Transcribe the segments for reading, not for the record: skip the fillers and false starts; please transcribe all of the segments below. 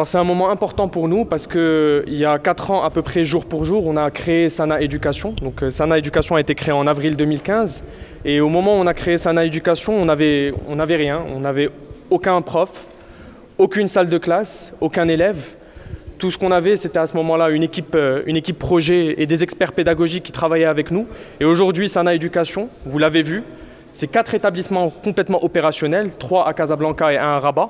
Alors c'est un moment important pour nous parce qu'il y a 4 ans à peu près jour pour jour, on a créé Sana Éducation. Donc Sana Éducation a été créé en avril 2015 et au moment où on a créé Sana Éducation, on n'avait rien, on n'avait aucun prof, aucune salle de classe, aucun élève. Tout ce qu'on avait, c'était à ce moment-là une équipe projet et des experts pédagogiques qui travaillaient avec nous. Et aujourd'hui, Sana Éducation, vous l'avez vu, c'est 4 établissements complètement opérationnels, 3 à Casablanca et 1 à Rabat.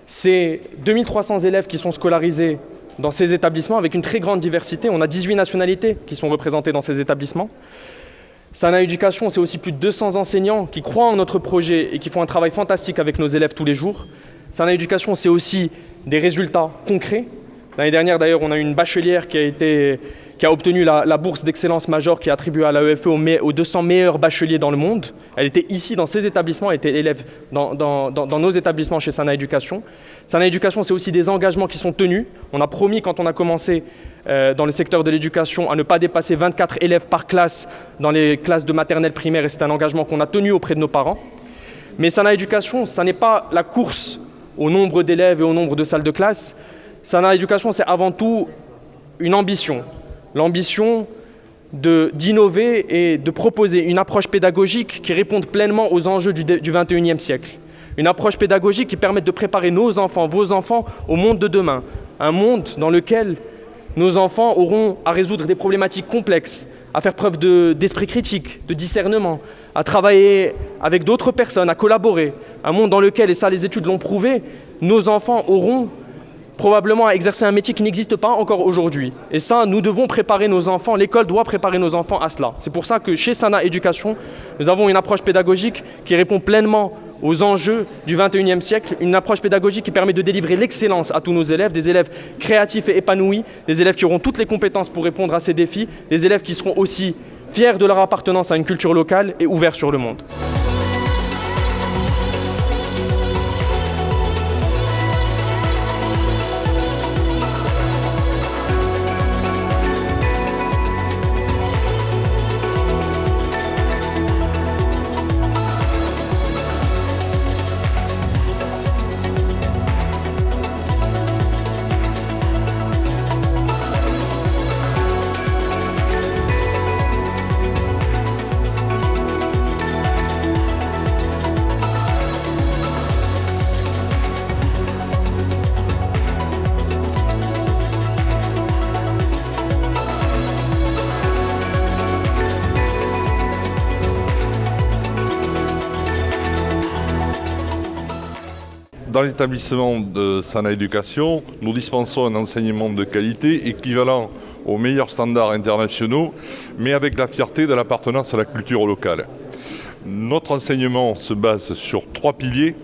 C'est 2300 élèves qui sont scolarisés dans ces établissements avec une très grande diversité. On a 18 nationalités qui sont représentées dans ces établissements. Sana Éducation, c'est aussi plus de 200 enseignants qui croient en notre projet et qui font un travail fantastique avec nos élèves tous les jours. Sana Éducation, c'est aussi des résultats concrets. L'année dernière, d'ailleurs, on a eu une bachelière qui a obtenu la bourse d'excellence majeure qui est attribuée à l'AEFE aux 200 meilleurs bacheliers dans le monde. Elle était ici dans ces établissements, elle était élève dans nos établissements chez Sana Éducation. Sana Éducation, c'est aussi des engagements qui sont tenus. On a promis quand on a commencé dans le secteur de l'éducation à ne pas dépasser 24 élèves par classe dans les classes de maternelle primaire et c'est un engagement qu'on a tenu auprès de nos parents. Mais Sana Éducation, ça n'est pas la course au nombre d'élèves et au nombre de salles de classe. Sana Éducation, c'est avant tout une ambition. L'ambition d'innover et de proposer une approche pédagogique qui réponde pleinement aux enjeux du 21e siècle. Une approche pédagogique qui permette de préparer nos enfants, vos enfants, au monde de demain. Un monde dans lequel nos enfants auront à résoudre des problématiques complexes, à faire preuve d'esprit critique, de discernement, à travailler avec d'autres personnes, à collaborer. Un monde dans lequel, et ça les études l'ont prouvé, nos enfants auront probablement à exercer un métier qui n'existe pas encore aujourd'hui. Et ça, nous devons préparer nos enfants, l'école doit préparer nos enfants à cela. C'est pour ça que chez Sana Éducation, nous avons une approche pédagogique qui répond pleinement aux enjeux du 21e siècle, une approche pédagogique qui permet de délivrer l'excellence à tous nos élèves, des élèves créatifs et épanouis, des élèves qui auront toutes les compétences pour répondre à ces défis, des élèves qui seront aussi fiers de leur appartenance à une culture locale et ouverts sur le monde. Dans l'établissement de Sana Éducation, nous dispensons un enseignement de qualité équivalent aux meilleurs standards internationaux, mais avec la fierté de l'appartenance à la culture locale. Notre enseignement se base sur 3 piliers.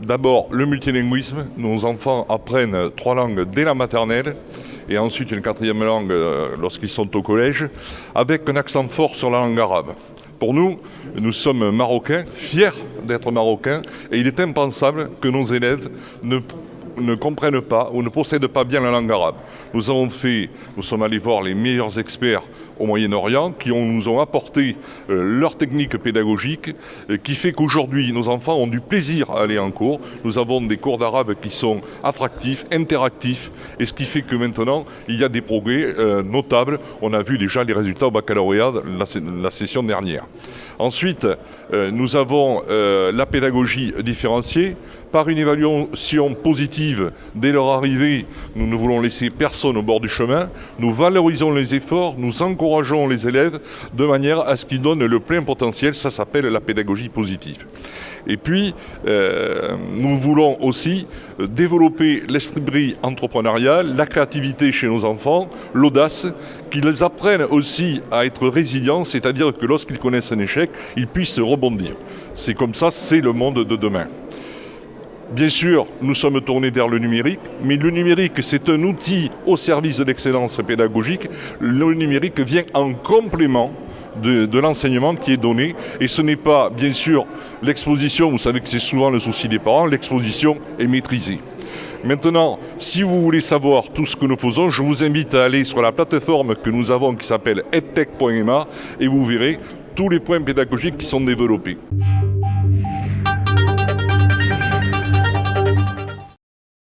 D'abord, le multilinguisme. Nos enfants apprennent 3 langues dès la maternelle et ensuite une 4e langue lorsqu'ils sont au collège, avec un accent fort sur la langue arabe. Pour nous, nous sommes marocains, fiers d'être marocains, et il est impensable que nos élèves ne comprennent pas ou ne possèdent pas bien la langue arabe. Nous sommes allés voir les meilleurs experts au Moyen-Orient qui nous ont apporté leur technique pédagogique qui fait qu'aujourd'hui nos enfants ont du plaisir à aller en cours. Nous avons des cours d'arabe qui sont attractifs, interactifs et ce qui fait que maintenant il y a des progrès notables. On a vu déjà les résultats au baccalauréat la session dernière. Ensuite, nous avons la pédagogie différenciée. Par une évaluation positive dès leur arrivée, nous ne voulons laisser personne au bord du chemin. Nous valorisons les efforts, nous encourageons les élèves de manière à ce qu'ils donnent le plein potentiel. Ça s'appelle la pédagogie positive. Et puis, nous voulons aussi développer l'esprit entrepreneurial, la créativité chez nos enfants, l'audace, qu'ils apprennent aussi à être résilients, c'est-à-dire que lorsqu'ils connaissent un échec, ils puissent rebondir. C'est comme ça, c'est le monde de demain. Bien sûr, nous sommes tournés vers le numérique, mais le numérique, c'est un outil au service de l'excellence pédagogique. Le numérique vient en complément de l'enseignement qui est donné. Et ce n'est pas, bien sûr, l'exposition, vous savez que c'est souvent le souci des parents, l'exposition est maîtrisée. Maintenant, si vous voulez savoir tout ce que nous faisons, je vous invite à aller sur la plateforme que nous avons qui s'appelle edtech.ma et vous verrez tous les points pédagogiques qui sont développés.